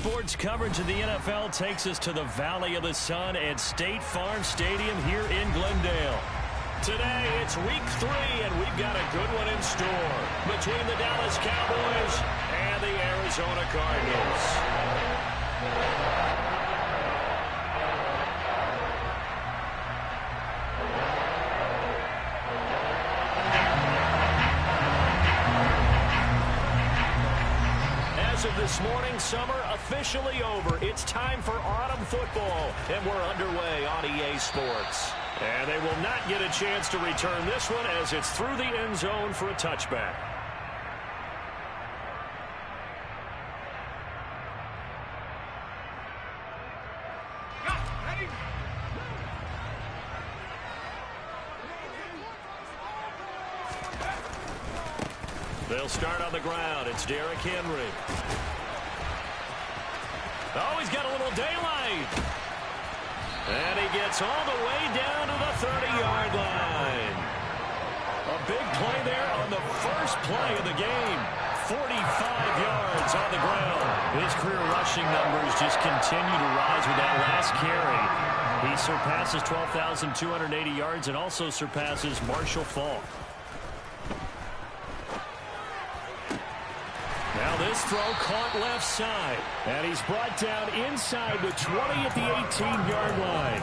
Sports coverage of the NFL takes us to the Valley of the Sun at State Farm Stadium here in Glendale. Today, it's week 3, and we've got a good one in store between the Dallas Cowboys and the Arizona Cardinals. As of this morning, summer officially over. It's time for autumn football, and we're underway on EA Sports. And they will not get a chance to return this one as it's through the end zone for a touchback. They'll start on the ground. It's Derrick Henry. Oh, he's got a little daylight. And he gets all the way down to the 30-yard line. A big play there on the first play of the game. 45 yards on the ground. His career rushing numbers just continue to rise with that last carry. He surpasses 12,280 yards and also surpasses Marshall Faulk. Now this throw caught left side. And he's brought down inside the 20 at the 18-yard line.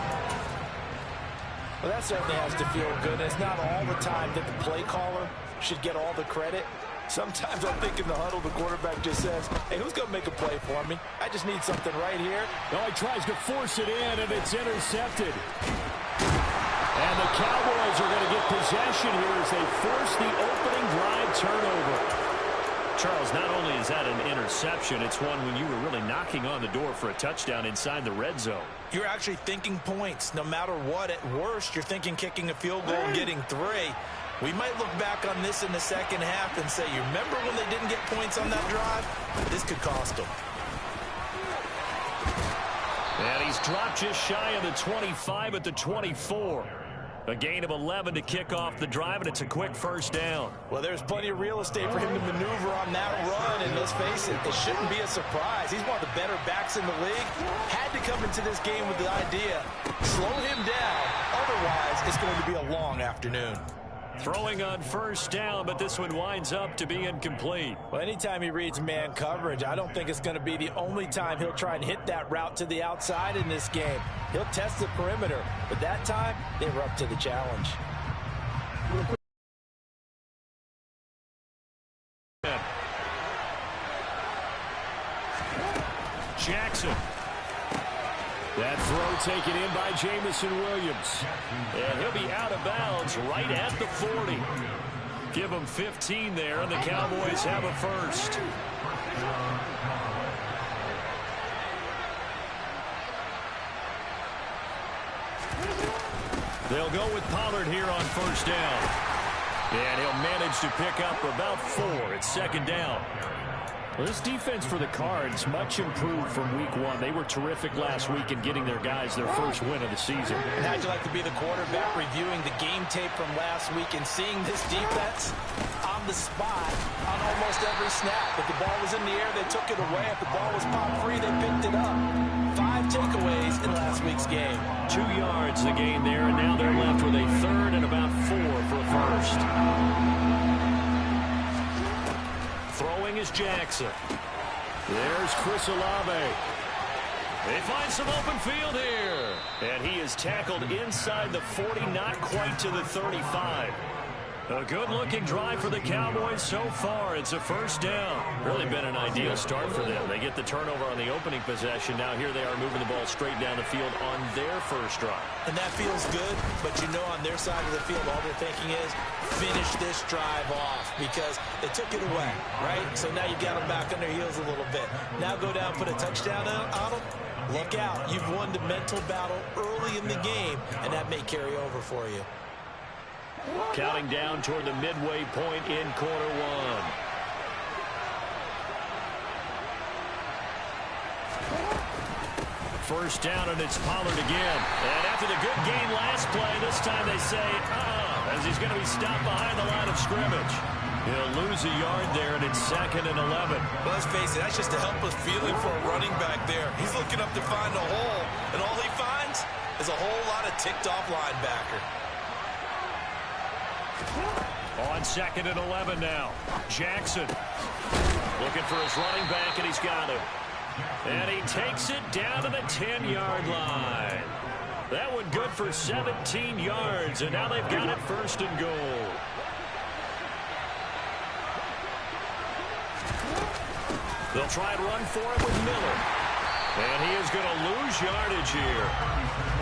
Well, that certainly has to feel good. It's not all the time that the play caller should get all the credit. Sometimes I think in the huddle, the quarterback just says, hey, who's going to make a play for me? I just need something right here. Oh, he tries to force it in, and it's intercepted. And the Cowboys are going to get possession here as they force the opening drive turnover. Charles, not only is that an interception, it's one when you were really knocking on the door for a touchdown inside the red zone. You're actually thinking points. No matter what, at worst, you're thinking kicking a field goal and getting 3. We might look back on this in the second half and say, you remember when they didn't get points on that drive? This could cost them. And he's dropped just shy of the 25 at the 24. A gain of 11 to kick off the drive, and it's a quick first down. Well, there's plenty of real estate for him to maneuver on that run, and let's face it, it shouldn't be a surprise. He's one of the better backs in the league. Had to come into this game with the idea, slow him down. Otherwise, it's going to be a long afternoon. Throwing on first down, but this one winds up to be incomplete. Well, anytime he reads man coverage, I don't think it's going to be the only time he'll try and hit that route to the outside in this game. He'll test the perimeter, but that time, they were up to the challenge. Jackson. That throw taken in by Jamison Williams. And he'll be out of bounds right at the 40. Give him 15 there, and the Cowboys have a first. They'll go with Pollard here on first down. And he'll manage to pick up about 4. It's second down. Well, this defense for the Cards, much improved from week 1. They were terrific last week in getting their guys their first win of the season. And how'd you like to be the quarterback reviewing the game tape from last week and seeing this defense on the spot on almost every snap? If the ball was in the air, they took it away. If the ball was popped free, they picked it up. 5 takeaways in last week's game. 2 yards the gain there, and now they're left with a third and about 4 for a first. Throwing is Jackson. There's Chris Olave. They find some open field here. And he is tackled inside the 40, not quite to the 35. A good-looking drive for the Cowboys so far. It's a first down. Really been an ideal start for them. They get the turnover on the opening possession. Now here they are moving the ball straight down the field on their first drive. And that feels good, but you know on their side of the field, all they're thinking is finish this drive off because they took it away, right? So now you've got them back on their heels a little bit. Now go down, put a touchdown on them. Look out. You've won the mental battle early in the game, and that may carry over for you. Counting down toward the midway point in quarter 1. First down, and it's Pollard again. And after the good gain last play, this time they say, as he's going to be stopped behind the line of scrimmage. He'll lose a yard there, and it's 2nd and 11. Well, let's face it, that's just a helpless feeling for a running back there. He's looking up to find a hole, and all he finds is a whole lot of ticked-off linebacker. On 2nd and 11 now. Jackson looking for his running back, and he's got him. And he takes it down to the 10-yard line. That one good for 17 yards, and now they've got it 1st and goal. They'll try and run for it with Miller. And he is going to lose yardage here.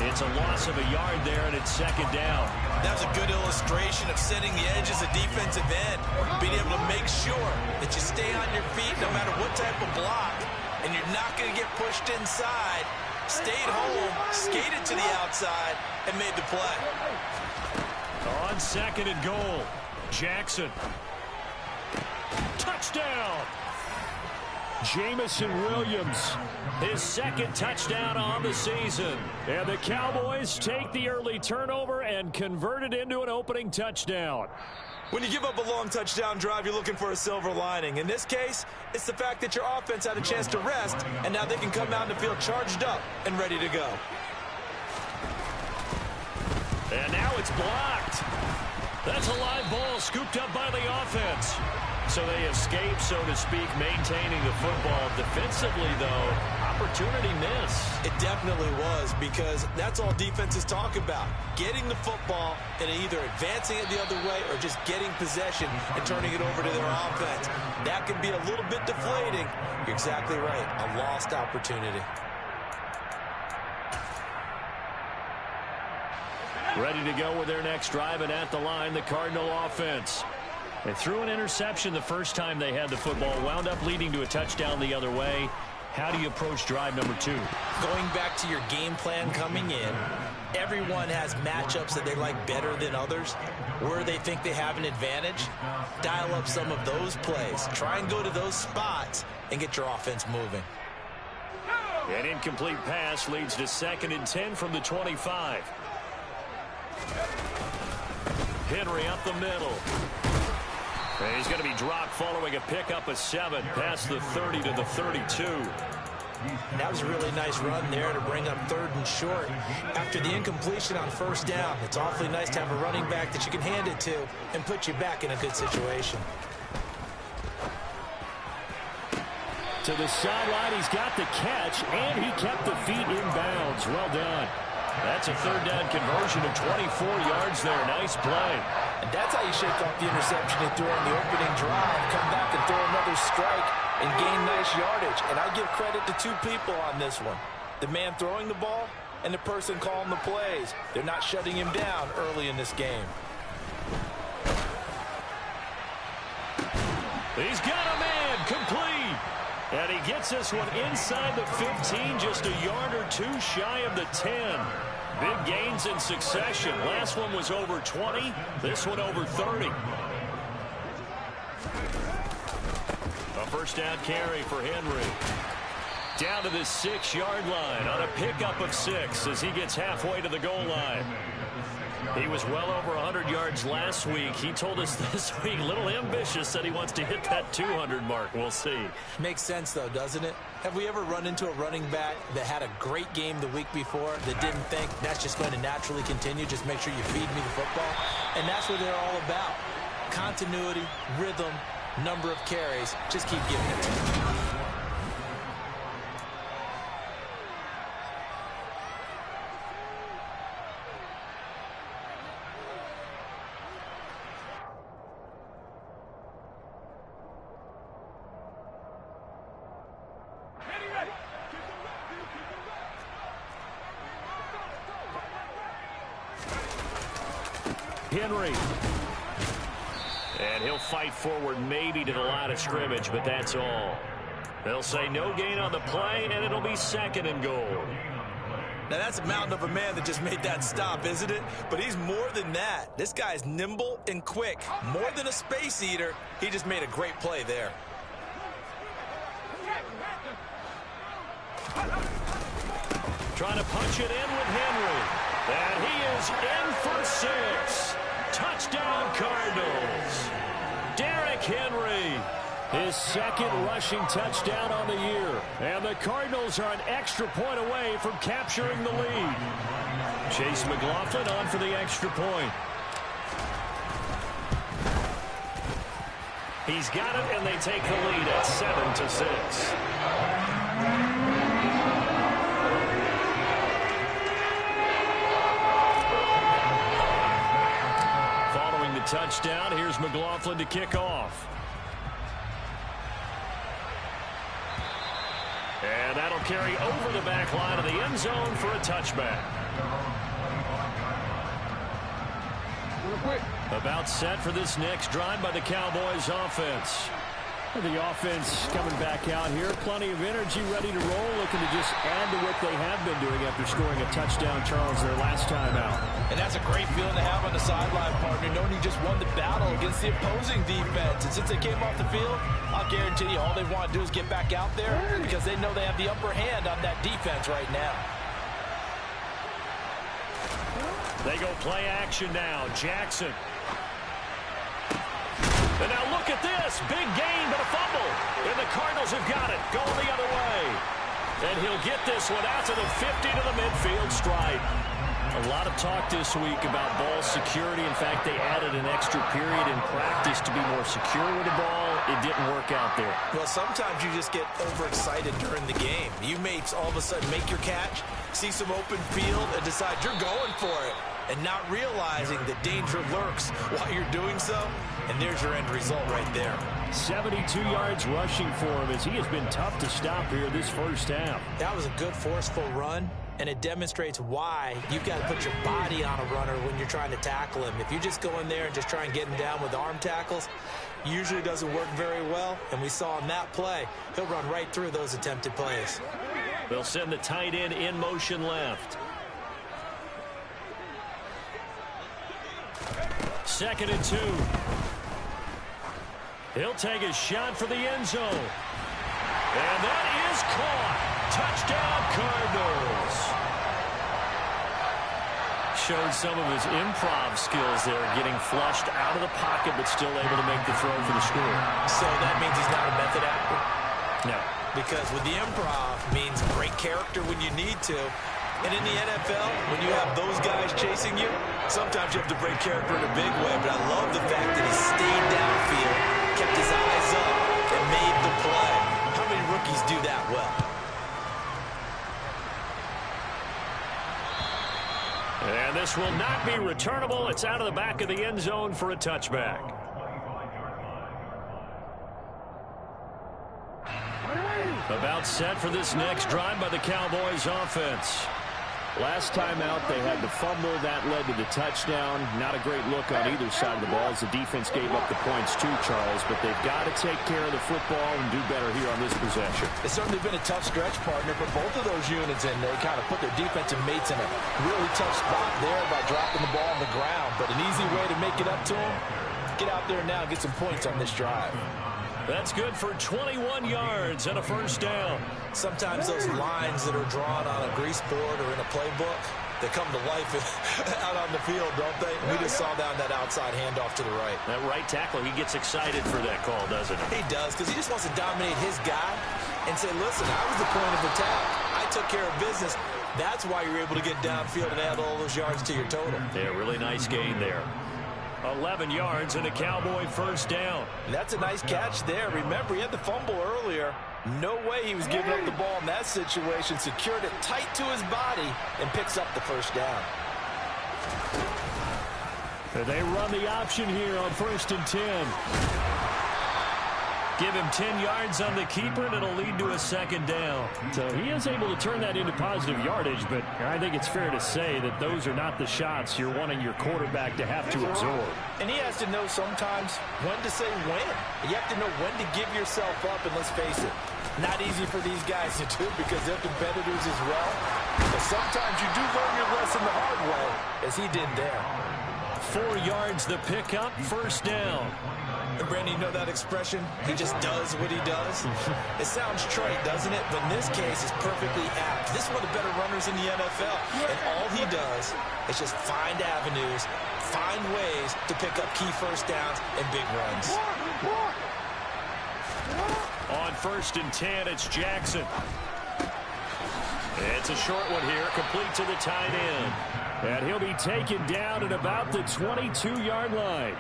It's a loss of a yard there, and it's 2nd down. That was a good illustration of setting the edge as a defensive end, being able to make sure that you stay on your feet no matter what type of block, and you're not going to get pushed inside. Stayed home, skated to the outside, and made the play. On 2nd and goal, Jackson. Touchdown! Jamison Williams, his 2nd touchdown on the season. And the Cowboys take the early turnover and convert it into an opening touchdown. When you give up a long touchdown drive, you're looking for a silver lining. In this case, it's the fact that your offense had a chance to rest, and now they can come out and feel charged up and ready to go. And now it's blocked. That's a live ball scooped up by the offense. So they escape, so to speak, maintaining the football. Defensively, though, opportunity missed. It definitely was, because that's all defenses talk about. Getting the football and either advancing it the other way or just getting possession and turning it over to their offense. That can be a little bit deflating. You're exactly right. A lost opportunity. Ready to go with their next drive, and at the line, the Cardinal offense. They threw an interception the first time they had the football, wound up leading to a touchdown the other way. How do you approach drive number 2? Going back to your game plan coming in, everyone has matchups that they like better than others, where they think they have an advantage. Dial up some of those plays. Try and go to those spots and get your offense moving. An incomplete pass leads to 2nd and 10 from the 25. Henry up the middle. And he's going to be dropped following a pickup of 7 past the 30 to the 32. That was a really nice run there to bring up 3rd and short. After the incompletion on 1st down, it's awfully nice to have a running back that you can hand it to and put you back in a good situation. To the sideline, he's got the catch, and he kept the feet in bounds. Well done. That's a 3rd down conversion of 24 yards there. Nice play. And that's how you shake off the interception you threw on the opening drive, come back and throw another strike and gain nice yardage. And I give credit to 2 people on this one. The man throwing the ball and the person calling the plays. They're not shutting him down early in this game. He's got a man complete. And he gets this one inside the 15, just a yard or 2 shy of the 10. Big gains in succession. Last one was over 20. This one over 30. A 1st down carry for Henry. Down to the 6-yard line on a pickup of 6 as he gets halfway to the goal line. He was well over 100 yards last week. He told us this week, a little ambitious, that he wants to hit that 200 mark. We'll see. Makes sense, though, doesn't it? Have we ever run into a running back that had a great game the week before that didn't think that's just going to naturally continue? Just make sure you feed me the football. And that's what they're all about. Continuity, rhythm, number of carries. Just keep giving it to me. Henry. And he'll fight forward maybe to the line of scrimmage, but that's all. They'll say no gain on the play, and it'll be 2nd and goal. Now, that's a mountain of a man that just made that stop, isn't it? But he's more than that. This guy's nimble and quick. More than a space eater, he just made a great play there. Trying to punch it in with Henry. And he is in for 6. Touchdown, Cardinals. Derrick Henry. His second rushing touchdown on the year. And the Cardinals are an extra point away from capturing the lead. Chase McLaughlin on for the extra point. He's got it, and they take the lead at 7-6. Following the touchdown, here's McLaughlin to kick off. And that'll carry over the back line of the end zone for a touchback. About set for this next drive by the Cowboys offense. The offense coming back out here. Plenty of energy, ready to roll, looking to just add to what they have been doing after scoring a touchdown, Charles, their last time out. And that's a great feeling to have on the sideline, partner, knowing you just won the battle against the opposing defense. And since they came off the field, I'll guarantee you all they want to do is get back out there because they know they have the upper hand on that defense right now. They go play action now. Jackson. And now look at this. Big gain, but a fumble. And the Cardinals have got it. Going the other way. And he'll get this one out to the 50 to the midfield stripe. A lot of talk this week about ball security. In fact, they added an extra period in practice to be more secure with the ball. It didn't work out there. Well, sometimes you just get overexcited during the game. You may all of a sudden make your catch, see some open field, and decide you're going for it. And not realizing that danger lurks while you're doing so. And there's your end result right there. 72 yards rushing for him as he has been tough to stop here this first half. That was a good, forceful run, and it demonstrates why you've got to put your body on a runner when you're trying to tackle him. If you just go in there and just try and get him down with arm tackles, usually doesn't work very well. And we saw on that play, he'll run right through those attempted plays. They'll send the tight end in motion left. 2nd and 2. He'll take a shot for the end zone. And that is caught. Touchdown, Cardinals. Showed some of his improv skills there, getting flushed out of the pocket, but still able to make the throw for the score. So that means he's not a method actor? No. Because with the improv means great character when you need to. And in the NFL, when you have those guys chasing you, sometimes you have to break character in a big way. But I love the fact that he stayed downfield, kept his eyes up, and made the play. How many rookies do that well? And this will not be returnable. It's out of the back of the end zone for a touchback. About set for this next drive by the Cowboys offense. Last time out, they had the fumble. That led to the touchdown. Not a great look on either side of the ball as the defense gave up the points too, Charles. But they've got to take care of the football and do better here on this possession. It's certainly been a tough stretch, partner, for both of those units, and they kind of put their defensive mates in a really tough spot there by dropping the ball on the ground. But an easy way to make it up to them, get out there now and get some points on this drive. That's good for 21 yards and a first down. Sometimes those lines that are drawn on a grease board or in a playbook, they come to life out on the field, don't they? We just saw down that outside handoff to the right. That right tackle, he gets excited for that call, doesn't he? He does, because he just wants to dominate his guy and say, listen, I was the point of attack. I took care of business. That's why you're able to get downfield and add all those yards to your total. Yeah, really nice gain there. 11 yards and a Cowboy first down. That's a nice catch there. Remember, he had the fumble earlier. No way he was giving up the ball in that situation. Secured it tight to his body and picks up the first down. They run the option here on 1st and 10. Give him 10 yards on the keeper, and it'll lead to a second down. So he is able to turn that into positive yardage, but I think it's fair to say that those are not the shots you're wanting your quarterback to have to absorb. And he has to know sometimes when to say when. You have to know when to give yourself up, and let's face it, not easy for these guys to do because they're competitors as well. But sometimes you do learn your lesson the hard way, as he did there. 4 yards the pickup, first down. And Brandon, you know that expression? He just does what he does. It sounds trite, doesn't it? But in this case, it's perfectly apt. This is one of the better runners in the NFL. And all he does is just find avenues, find ways to pick up key first downs and big runs. On 1st and 10, it's Jackson. It's a short one here, complete to the tight end. And he'll be taken down at about the 22-yard line.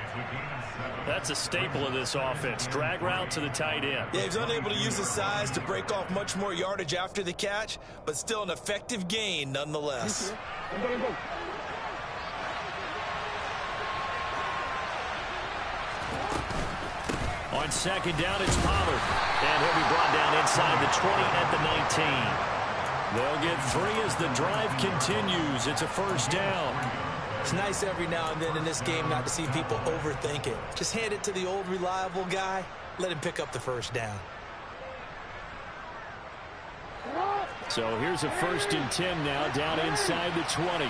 That's a staple of this offense. Drag route to the tight end. Yeah, he's unable to use his size to break off much more yardage after the catch, but still an effective gain nonetheless. On 2nd down, it's Pollard. And he'll be brought down inside the 20 at the 19. They'll get 3 as the drive continues. It's a 1st down. It's nice every now and then in this game not to see people overthink it. Just hand it to the old reliable guy. Let him pick up the 1st down. So here's a 1st and 10 now, down inside the 20.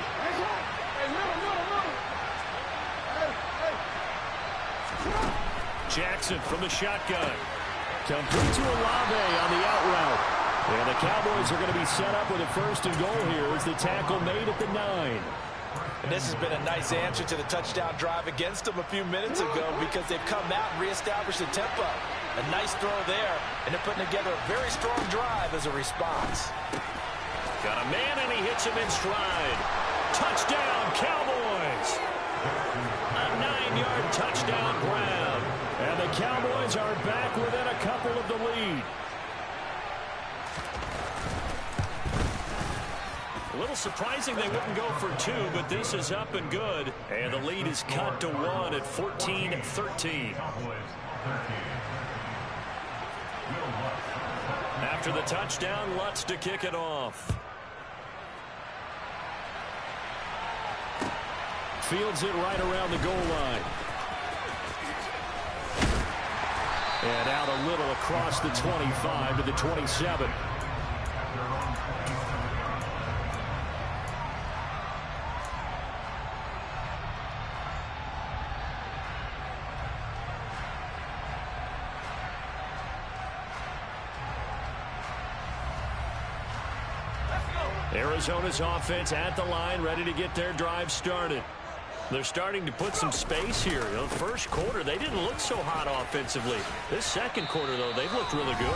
Jackson from the shotgun. Complete to Olave on the out route. And the Cowboys are going to be set up with a 1st and goal here as the tackle made at the 9. And this has been a nice answer to the touchdown drive against them a few minutes ago because they've come out and reestablished the tempo. A nice throw there, and they're putting together a very strong drive as a response. Got a man, and he hits him in stride. Touchdown, Cowboys! A 9-yard touchdown grab. And the Cowboys are back within a couple of the lead. A little surprising they wouldn't go for 2, but this is up and good. And the lead is cut to 1 at 14-13. After the touchdown, Lutz to kick it off. Fields it right around the goal line. And out a little across the 25 to the 27. Arizona's offense at the line, ready to get their drive started. They're starting to put some space here. You know, first quarter, they didn't look so hot offensively. This second quarter, though, they've looked really good.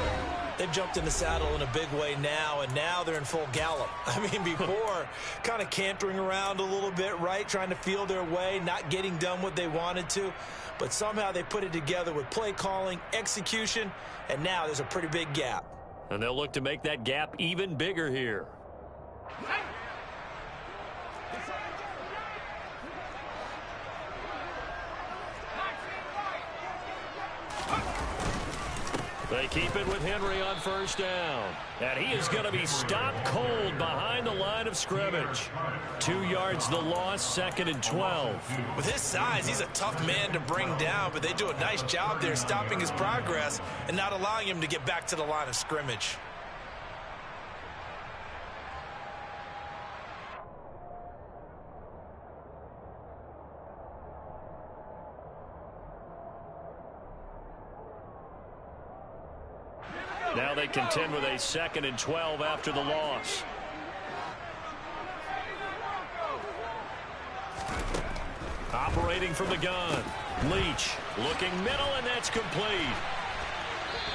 They've jumped in the saddle in a big way now, and now they're in full gallop. I mean, before, kind of cantering around a little bit, right, trying to feel their way, not getting done what they wanted to. But somehow they put it together with play calling, execution, and now there's a pretty big gap. And they'll look to make that gap even bigger here. They keep it with Henry on 1st down. And he is going to be stopped cold behind the line of scrimmage. 2 yards the loss, 2nd and 12. With his size, he's a tough man to bring down, but they do a nice job there stopping his progress and not allowing him to get back to the line of scrimmage. Now they contend with a 2nd and 12 after the loss. Operating from the gun. Leach looking middle, and that's complete.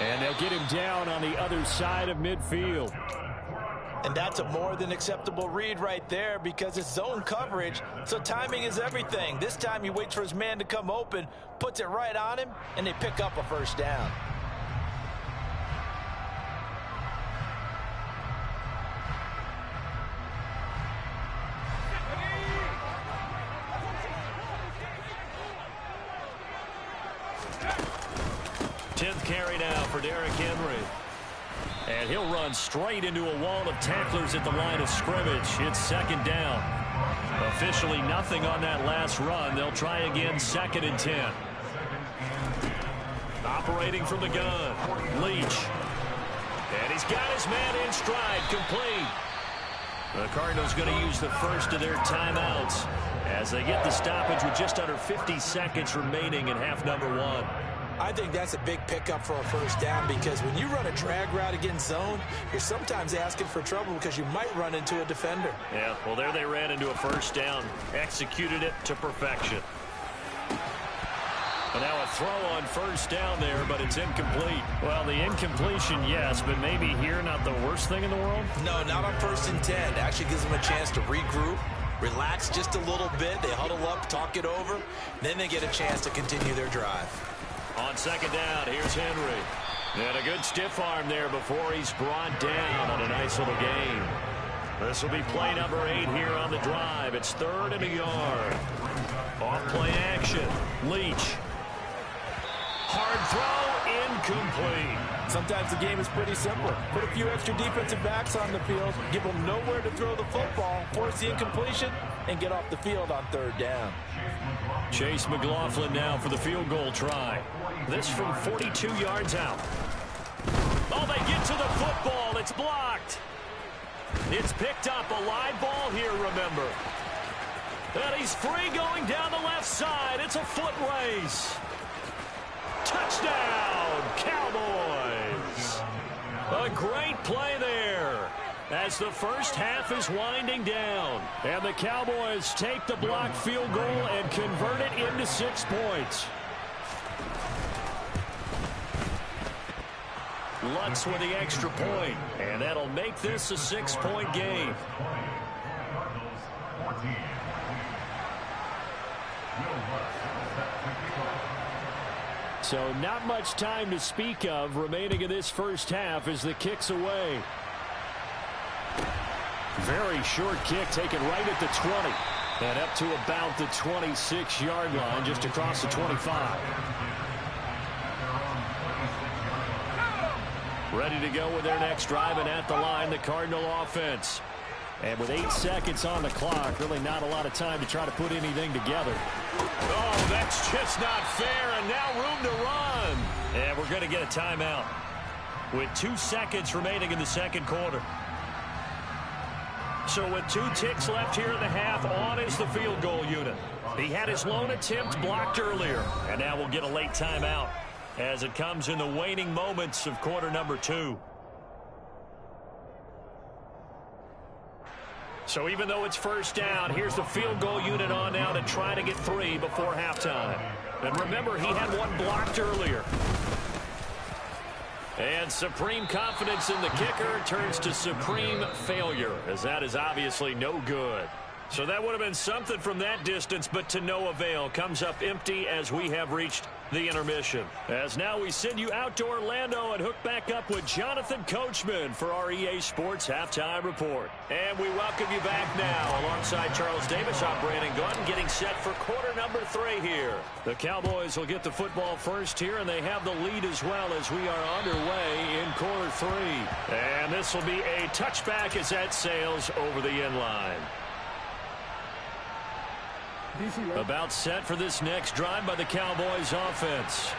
And they'll get him down on the other side of midfield. And that's a more than acceptable read right there because it's zone coverage, so timing is everything. This time he waits for his man to come open, puts it right on him, and they pick up a 1st down. Carry now for Derrick Henry. And he'll run straight into a wall of tacklers at the line of scrimmage. It's 2nd down. Officially nothing on that last run. They'll try again, 2nd and 10. Operating from the gun. Leach. And he's got his man in stride, complete. The Cardinals going to use the first of their timeouts as they get the stoppage with just under 50 seconds remaining in half number 1. I think that's a big pickup for a 1st down because when you run a drag route against zone, you're sometimes asking for trouble because you might run into a defender. Yeah, well, there they ran into a 1st down. Executed it to perfection. And now a throw on first down there, but it's incomplete. Well, the incompletion, yes, but maybe here not the worst thing in the world? No, not on 1st and 10. Actually gives them a chance to regroup, relax just a little bit. They huddle up, talk it over. Then they get a chance to continue their drive. On 2nd down, here's Henry. And a good stiff arm there before he's brought down on a nice little gain. This will be play number 8 here on the drive. It's 3rd and a yard. Off play action. Leach. Hard throw, incomplete. Sometimes the game is pretty simple. Put a few extra defensive backs on the field, give them nowhere to throw the football, force the incompletion, and get off the field on 3rd down. Chase McLaughlin now for the field goal try. This from 42 yards out. Oh, they get to the football. It's blocked. It's picked up. A live ball here, remember. And he's free going down the left side. It's a foot race. Touchdown, Cowboys. A great play there as the first half is winding down. And the Cowboys take the blocked field goal and convert it into 6 points. Lutz with the extra point, and that'll make this a 6-point game. So not much time to speak of remaining in this first half as the kick's away. Very short kick taken right at the 20. And up to about the 26-yard line, just across the 25. Ready to go with their next drive, and at the line, the Cardinal offense. And with 8 seconds on the clock, really not a lot of time to try to put anything together. Oh, that's just not fair, and now room to run. And we're going to get a timeout with 2 seconds remaining in the second quarter. So with 2 ticks left here in the half, on is the field goal unit. He had his lone attempt blocked earlier, and now we'll get a late timeout as it comes in the waning moments of quarter number 2. So even though it's first down, here's the field goal unit on now to try to get 3 before halftime. And remember, he had 1 blocked earlier. And supreme confidence in the kicker turns to supreme failure, as that is obviously no good. So that would have been something from that distance, but to no avail. Comes up empty as we have reached the intermission. As now we send you out to Orlando and hook back up with Jonathan Coachman for our EA Sports Halftime Report. And we welcome you back now alongside Charles Davis. I'm Brandon Gordon getting set for quarter number 3 here. The Cowboys will get the football first here, and they have the lead as well as we are underway in quarter 3. And this will be a touchback as that sails over the end line. About set for this next drive by the Cowboys offense.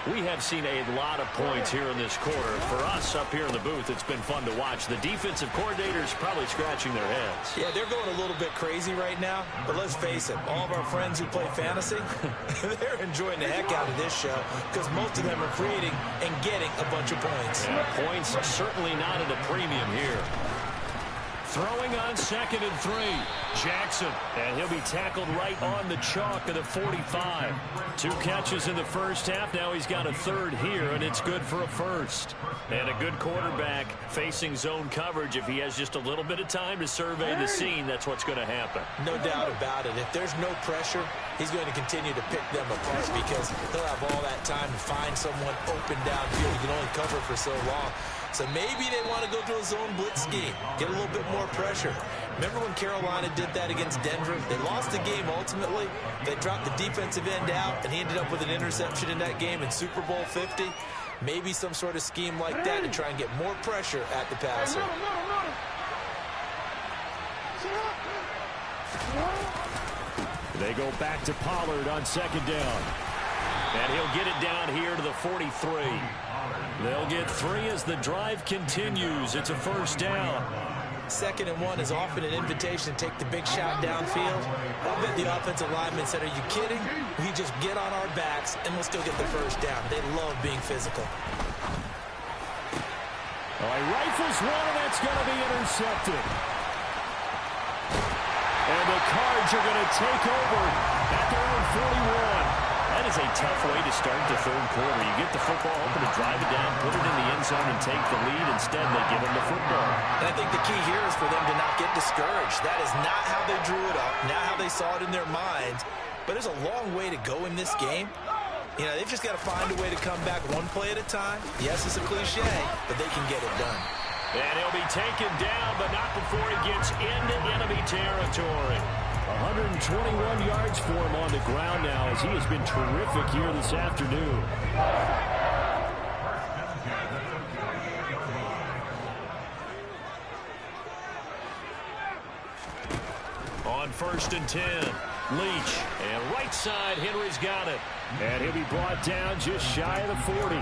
We have seen a lot of points here in this quarter. For us up here in the booth, it's been fun to watch. The defensive coordinators probably scratching their heads. Yeah, they're going a little bit crazy right now. But let's face it, all of our friends who play fantasy, they're enjoying the heck out of this show because most of them are creating and getting a bunch of points. Yeah, points certainly not at a premium here. Throwing on 2nd and 3. Jackson, and he'll be tackled right on the chalk of the 45. 2 catches in the first half. Now he's got a 3rd here, and it's good for a 1st. And a good quarterback facing zone coverage. If he has just a little bit of time to survey the scene, that's what's going to happen. No doubt about it. If there's no pressure, he's going to continue to pick them apart because he'll have all that time to find someone open downfield. You can only cover for so long. So maybe they want to go to a zone blitz scheme, get a little bit more pressure. Remember when Carolina did that against Denver? They lost the game ultimately. They dropped the defensive end out, and he ended up with an interception in that game in Super Bowl 50. Maybe some sort of scheme like that to try and get more pressure at the passer. They go back to Pollard on 2nd down. And he'll get it down here to the 43. They'll get 3 as the drive continues. It's a first down. 2nd and 1 is often an invitation to take the big shot downfield. I bet the offensive lineman said, are you kidding? We just get on our backs and we'll still get the first down. They love being physical. All right, rifles one, and that's going to be intercepted. And the Cards are going to take over at their own 41. That is a tough way to start the third quarter. You get the football, hoping to drive it down, put it in the end zone, and take the lead. Instead, they give them the football. And I think the key here is for them to not get discouraged. That is not how they drew it up, not how they saw it in their minds. But there's a long way to go in this game. You know, they've just got to find a way to come back one play at a time. Yes, it's a cliche, but they can get it done. And he'll be taken down, but not before he gets into enemy territory. 121 yards for him on the ground now as he has been terrific here this afternoon. On 1st and 10, Leach. And right side, Henry's got it. And he'll be brought down just shy of the 40.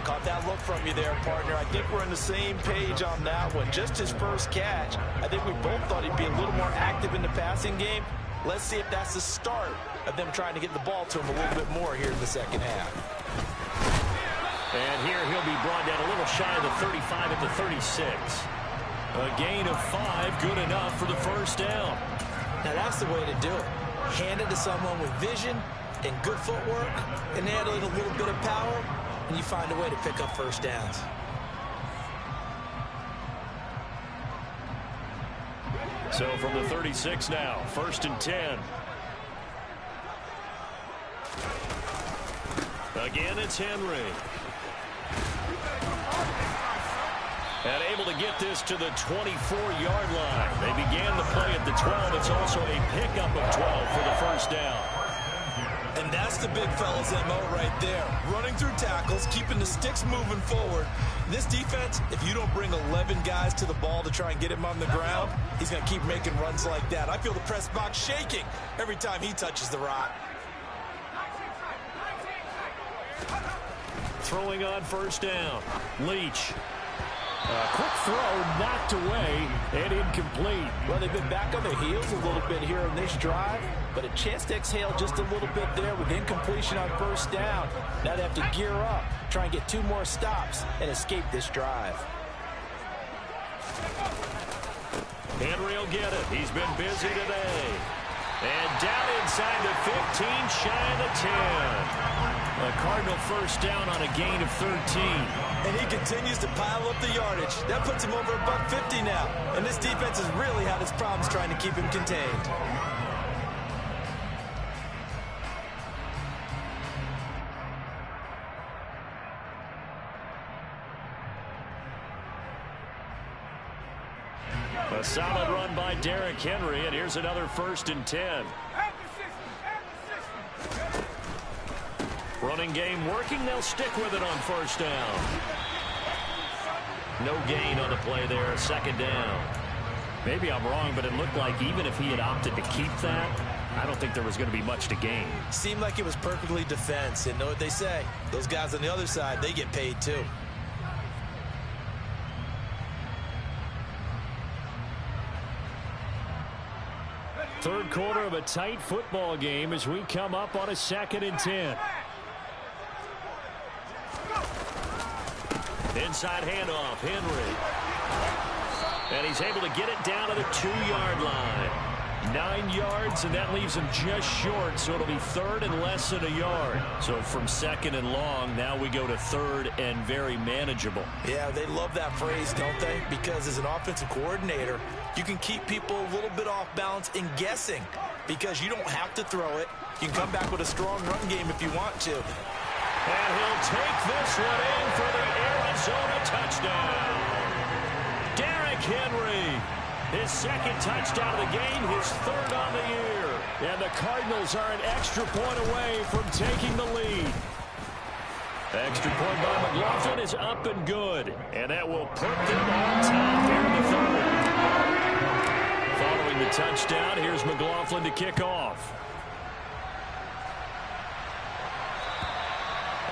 Caught that look from you there, partner. I think we're on the same page on that one. Just his first catch. I think we both thought he'd be a little more active in the passing game. Let's see if that's the start of them trying to get the ball to him a little bit more here in the second half. And here he'll be brought down a little shy of the 35 at the 36. A gain of 5, good enough for the first down. Now that's the way to do it. Hand it to someone with vision and good footwork and handling a little bit of power, and you find a way to pick up first downs. So from the 36 now, 1st and 10. Again, it's Henry. And able to get this to the 24-yard line. They began the play at the 12. It's also a pickup of 12 for the first down. And that's the big fella's MO right there. Running through tackles, keeping the sticks moving forward. This defense, if you don't bring 11 guys to the ball to try and get him on the ground, he's going to keep making runs like that. I feel the press box shaking every time he touches the rock. Throwing on 1st down. Leach. Quick throw knocked away and incomplete. Well, they've been back on their heels a little bit here on this drive, but a chance to exhale just a little bit there with incompletion on 1st down. Now they have to gear up, try and get 2 more stops and escape this drive. Henry will get it. He's been busy today. And down inside the 15, shy of the 10. A Cardinal first down on a gain of 13. And he continues to pile up the yardage. That puts him over $150 now. And this defense has really had its problems trying to keep him contained. A solid run by Derrick Henry, and here's another 1st and 10. Running game working. They'll stick with it on 1st down. No gain on the play there. 2nd down. Maybe I'm wrong, but it looked like even if he had opted to keep that, I don't think there was going to be much to gain. Seemed like it was perfectly defense. And know what they say? Those guys on the other side, they get paid too. Third quarter of a tight football game as we come up on a 2nd and 10. Inside handoff, Henry. And he's able to get it down to the 2-yard line. 9 yards, and that leaves him just short, so it'll be 3rd and less than a yard. So from 2nd and long, now we go to 3rd and very manageable. Yeah, they love that phrase, don't they? Because as an offensive coordinator, you can keep people a little bit off balance in guessing because you don't have to throw it. You can come back with a strong run game if you want to. And he'll take this one in for the Arizona touchdown. Derrick Henry, his 2nd touchdown of the game, his 3rd on the year. And the Cardinals are an extra point away from taking the lead. Extra point by McLaughlin is up and good. And that will put them on top here in the 3rd. Following the touchdown, here's McLaughlin to kick off.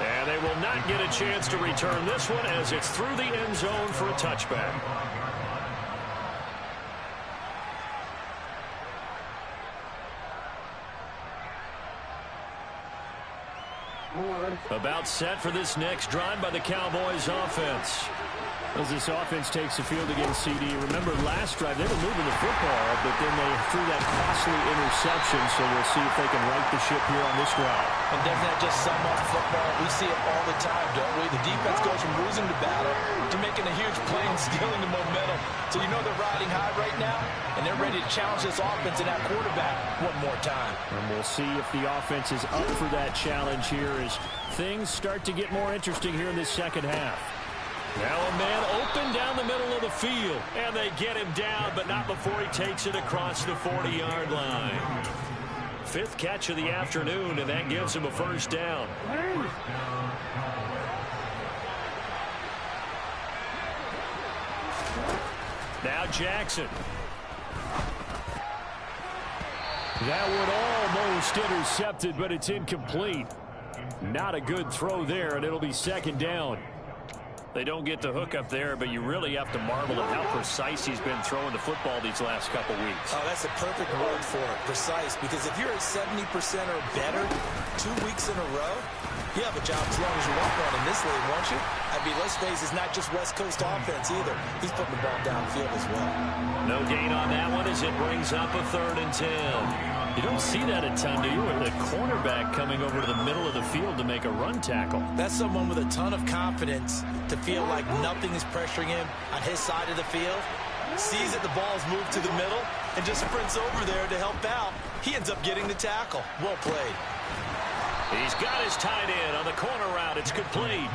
And they will not get a chance to return this one as it's through the end zone for a touchback. About set for this next drive by the Cowboys offense. As this offense takes the field against CD, remember last drive they were moving the football, but then they threw that costly interception, so we'll see if they can right the ship here on this drive. And doesn't that just sum up football? We see it all the time, don't we? The defense goes from losing the battle to making a huge play and stealing the momentum. So you know they're riding high right now, and they're ready to challenge this offense and that quarterback one more time. And we'll see if the offense is up for that challenge here as things start to get more interesting here in this second half. Now a man open down the middle of the field. And they get him down, but not before he takes it across the 40-yard line. 5th catch of the afternoon, and that gives him a first down. Now Jackson. That one almost intercepted, but it's incomplete. Not a good throw there, and it'll be second down. They don't get the hook up there, but you really have to marvel at how precise he's been throwing the football these last couple weeks. Oh, that's a perfect word for it, precise, because if you're at 70% or better 2 weeks in a row, you have a job as long as you want one in this league, won't you? I mean, let's face it, it's not just West Coast offense either. He's putting the ball downfield as well. No gain on that one as it brings up a 3rd and 10. You don't see that a ton, do you? With a cornerback coming over to the middle of the field to make a run tackle. That's someone with a ton of confidence to feel like nothing is pressuring him on his side of the field. Sees that the ball's moved to the middle and just sprints over there to help out. He ends up getting the tackle. Well played. He's got his tight end on the corner route. It's complete.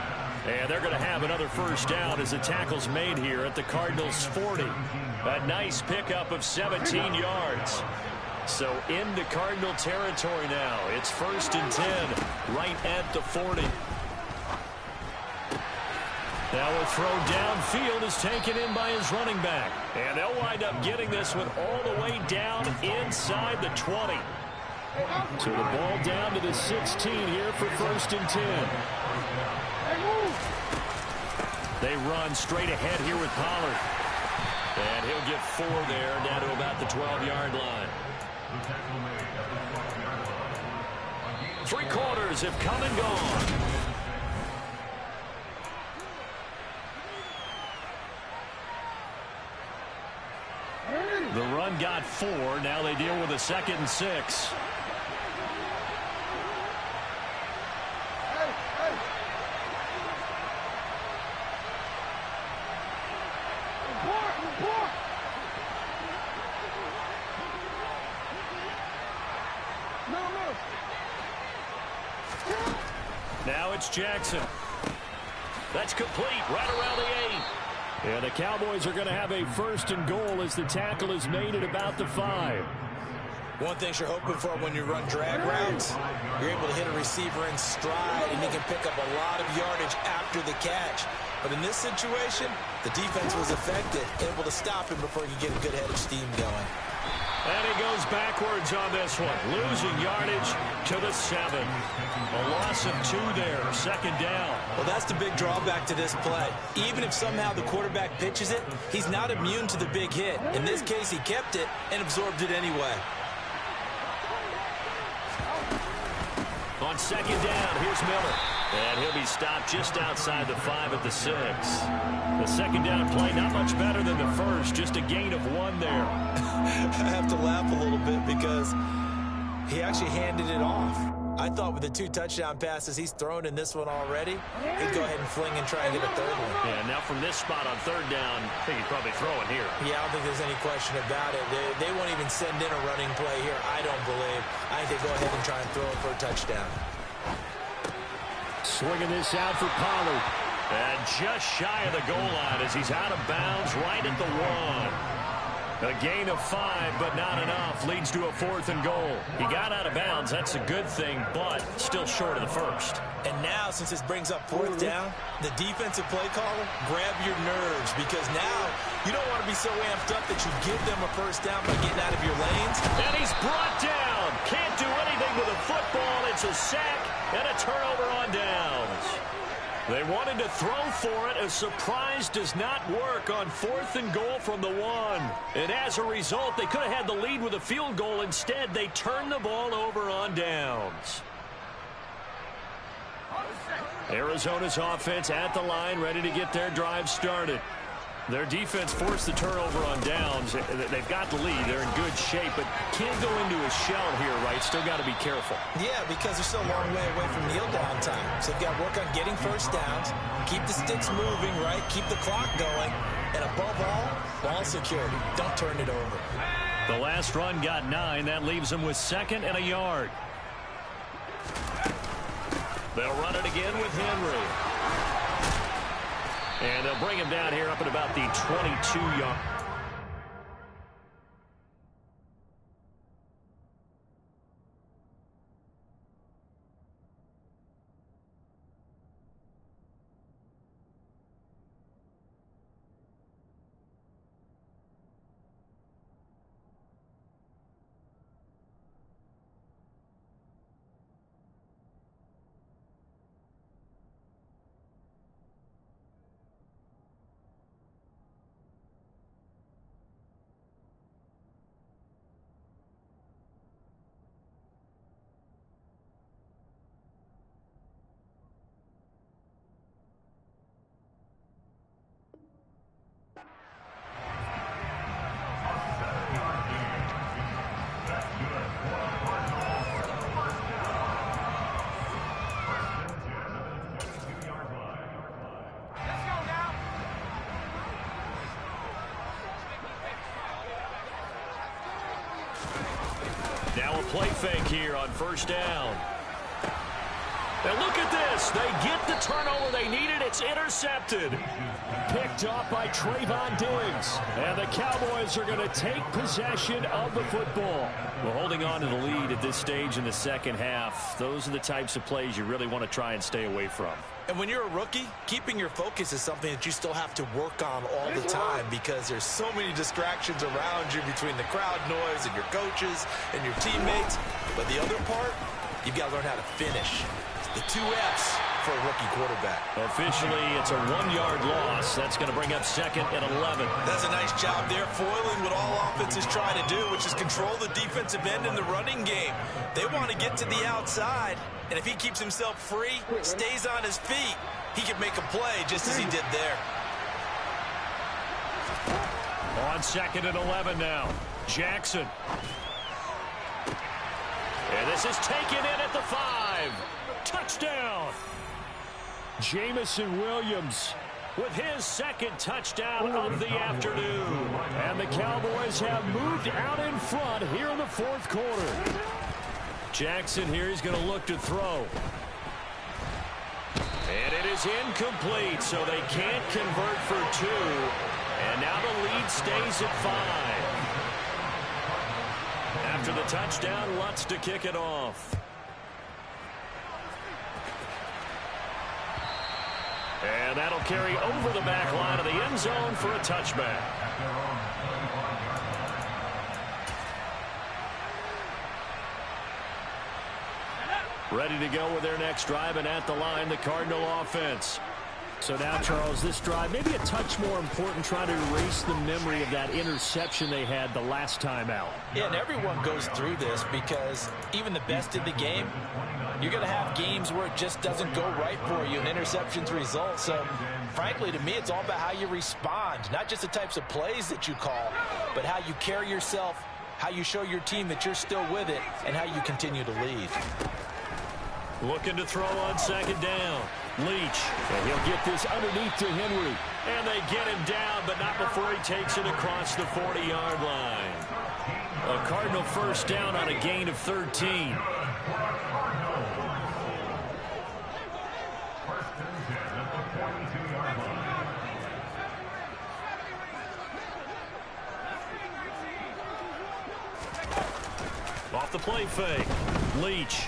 And they're going to have another first down as the tackle's made here at the Cardinals' 40. A nice pickup of 17 yards. So into Cardinal territory now. It's 1st and 10 right at the 40. Now a throw downfield is taken in by his running back. And they'll wind up getting this one all the way down inside the 20. So the ball down to the 16 here for 1st and 10. They run straight ahead here with Pollard. And he'll get 4 there down to about the 12-yard line. 3 quarters have come and gone. The run got 4. Now they deal with a 2nd and 6. Now it's Jackson. That's complete right around the 8. And the Cowboys are going to have a 1st and goal as the tackle is made at about the 5. One thing you're hoping for when you run drag routes, you're able to hit a receiver in stride, and he can pick up a lot of yardage after the catch. But in this situation, the defense was effective, able to stop him before he could get a good head of steam going. And he goes backwards on this one, losing yardage to the 7. A loss of 2 there, 2nd down. Well, that's the big drawback to this play. Even if somehow the quarterback pitches it, he's not immune to the big hit. In this case, he kept it and absorbed it anyway. On 2nd down, here's Miller. And he'll be stopped just outside the 5 at the 6. The 2nd down play, not much better than the first, just a gain of 1 there. I have to laugh a little bit because he actually handed it off. I thought with the 2 touchdown passes he's thrown in this one already, he'd go ahead and fling and try and get a 3rd one. Yeah, now from this spot on 3rd down, I think he'd probably throw it here. Yeah, I don't think there's any question about it. They won't even send in a running play here, I don't believe. I think they go ahead and try and throw it for a touchdown. Swinging this out for Pollard. And just shy of the goal line as he's out of bounds right at the 1. A gain of 5, but not enough. Leads to a 4th and goal. He got out of bounds. That's a good thing, but still short of the 1st. And now, since this brings up 4th down, the defensive play caller, grab your nerves, because now you don't want to be so amped up that you give them a 1st down by getting out of your lanes. And he's brought down. Can't do anything with a football. It's a sack and a turnover on downs. They wanted to throw for it. A surprise does not work on 4th and goal from the 1. And as a result, they could have had the lead with a field goal. Instead, they turned the ball over on downs. Arizona's offense at the line, ready to get their drive started. Their defense forced the turnover on downs. They've got the lead. They're in good shape, but can't go into a shell here, right? Still got to be careful. Yeah, because they're still a long way away from kneel down time. So they've got to work on getting first downs, keep the sticks moving, right? Keep the clock going. And above all, ball security. Don't turn it over. The last run got 9. That leaves them with 2nd and a yard. They'll run it again with Henry. And they'll bring him down here up at about the 22-yard. Now a play fake here on first down. And look at this. They get the turnover they needed. It's intercepted. Picked off by Trayvon Diggs. And the Cowboys are going to take possession of the football. Well, holding on to the lead at this stage in the second half, those are the types of plays you really want to try and stay away from. And when you're a rookie, keeping your focus is something that you still have to work on all the time because there's so many distractions around you between the crowd noise and your coaches and your teammates. But the other part, you've got to learn how to finish. The 2 F's for a rookie quarterback. Officially, it's a 1-yard loss. That's going to bring up 2nd and 11. That's a nice job there, foiling what all offenses try to do, which is control the defensive end in the running game. They want to get to the outside, and if he keeps himself free, stays on his feet, he can make a play just as he did there. On 2nd and 11 now. Jackson. And this is taken in at the 5. Touchdown. Jamison Williams with his 2nd touchdown of the afternoon. And the Cowboys have moved out in front here in the 4th quarter. Jackson here, he's going to look to throw. And it is incomplete, so they can't convert for 2. And now the lead stays at 5. After the touchdown, Lutz to kick it off. And that'll carry over the back line of the end zone for a touchback. Ready to go with their next drive, and at the line, the Cardinal offense. So now, Charles, this drive maybe a touch more important, trying to erase the memory of that interception they had the last time out. Yeah, and everyone goes through this because even the best in the game, you're going to have games where it just doesn't go right for you and interceptions result. So, frankly, to me, it's all about how you respond, not just the types of plays that you call, but how you carry yourself, how you show your team that you're still with it, and how you continue to lead. Looking to throw on 2nd down. Leach. And he'll get this underneath to Henry. And they get him down, but not before he takes it across the 40-yard line. A Cardinal first down on a gain of 13. Off the play fake. Leach.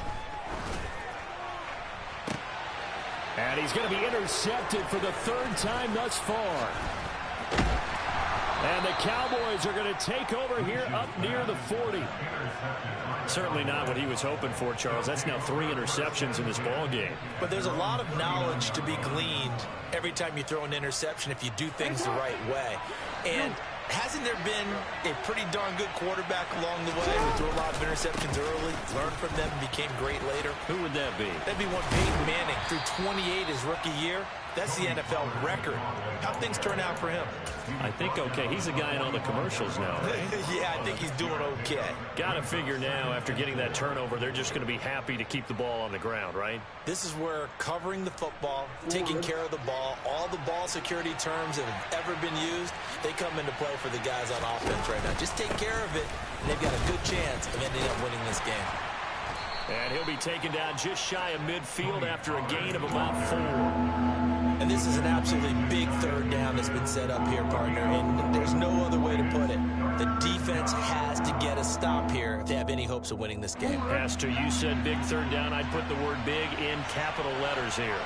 And he's going to be intercepted for the 3rd time thus far. And the Cowboys are going to take over here up near the 40. Certainly not what he was hoping for, Charles. That's now 3 interceptions in this ball game. But there's a lot of knowledge to be gleaned every time you throw an interception if you do things the right way. And Hasn't there been a pretty darn good quarterback along the way who threw a lot of interceptions early, learned from them, and became great later? Who would that be? That'd be one Peyton Manning through 28 his rookie year. That's the NFL record. How'd things turn out for him? I think okay. He's a guy in all the commercials now, right? Yeah, I think he's doing okay. Got to figure now, after getting that turnover, they're just going to be happy to keep the ball on the ground, right? This is where covering the football, taking care of the ball, all the ball security terms that have ever been used, they come into play for the guys on offense right now. Just take care of it, and they've got a good chance of ending up winning this game. And he'll be taken down just shy of midfield after a gain of about 4. And this is an absolutely big third down that's been set up here, partner, and there's no other way to put it. The defense has to get a stop here if they have any hopes of winning this game. Pastor, you said big third down. I'd put the word big in capital letters here.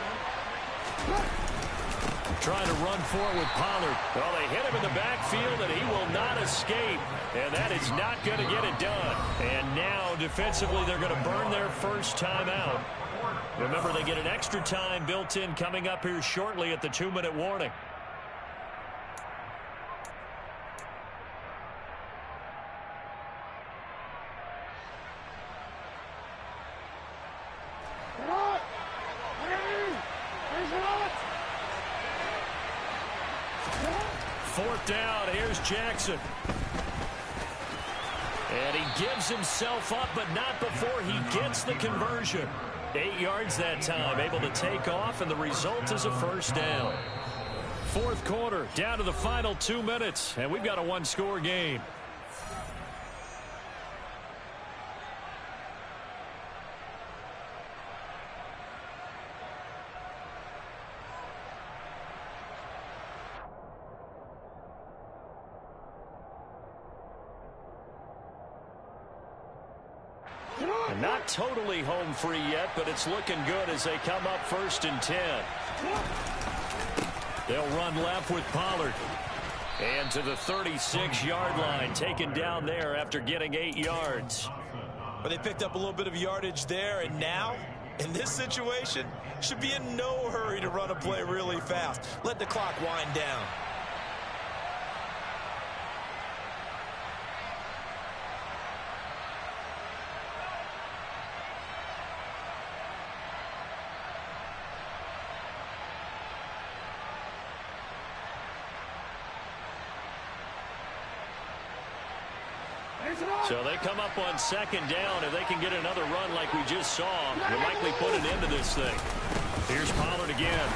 Trying to run for it with Pollard. Well, they hit him in the backfield, and he will not escape. And that is not going to get it done. And now, defensively, they're going to burn their first time out. Remember, they get an extra time built in coming up here shortly at the 2-minute warning. Fourth down, here's Jackson. And he gives himself up, but not before he gets the conversion. 8 yards that time, able to take off, and the result is a first down. Fourth quarter, down to the final 2 minutes, and we've got a one-score game. And not totally home free yet, but it's looking good as they come up 1st and 10. They'll run left with Pollard. And to the 36-yard line, taken down there after getting 8 yards. But they picked up a little bit of yardage there, and now, in this situation, should be in no hurry to run a play really fast. Let the clock wind down. So they come up on 2nd down. If they can get another run like we just saw, they'll likely put an end to this thing. Here's Pollard again.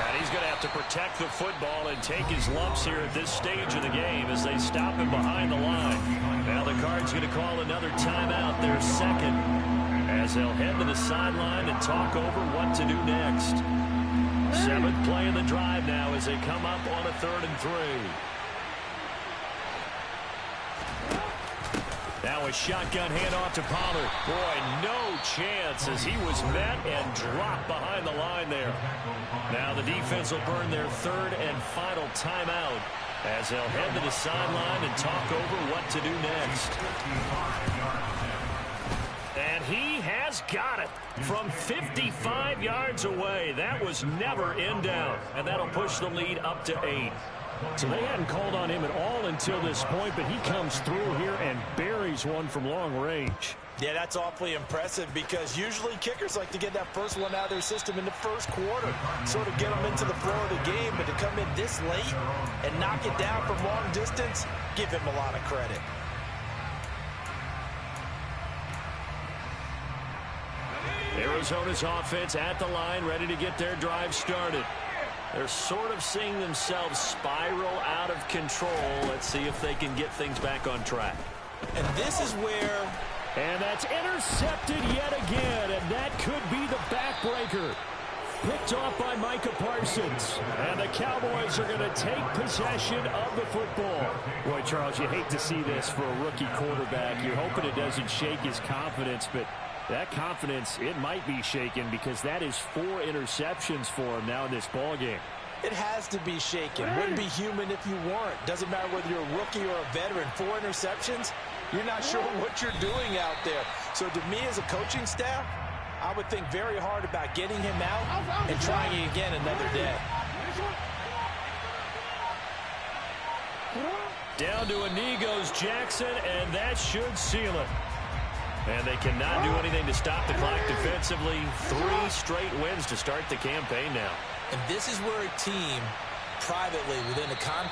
And he's going to have to protect the football and take his lumps here at this stage of the game as they stop him behind the line. Now the Cards going to call another timeout, their second, as they'll head to the sideline and talk over what to do next. 7th play of the drive now as they come up on a 3rd and 3. Now a shotgun handoff to Pollard. Boy, no chance as he was met and dropped behind the line there. Now the defense will burn their 3rd and final timeout as they'll head to the sideline and talk over what to do next. And he has got it from 55 yards away. That was never in doubt, and that'll push the lead up to 8. So they hadn't called on him at all until this point, but he comes through here and buries one from long range. Yeah, that's awfully impressive because usually kickers like to get that first one out of their system in the first quarter, sort of get them into the flow of the game, but to come in this late and knock it down from long distance, give him a lot of credit. Arizona's offense at the line, ready to get their drive started. They're sort of seeing themselves spiral out of control. Let's see if they can get things back on track. And this is where... And that's intercepted yet again, and that could be the backbreaker. Picked off by Micah Parsons. And the Cowboys are going to take possession of the football. Boy, Charles, you hate to see this for a rookie quarterback. You're hoping it doesn't shake his confidence, but that confidence, it might be shaken because that is 4 interceptions for him now in this ball game. It has to be shaken. Wouldn't be human if you weren't. Doesn't matter whether you're a rookie or a veteran. 4 interceptions, you're not sure what you're doing out there. So to me as a coaching staff, I would think very hard about getting him out and trying again another day. Down to a knee goes Jackson, and that should seal it. And they cannot do anything to stop the clock defensively. 3 straight wins to start the campaign now. And this is where a team privately within the confines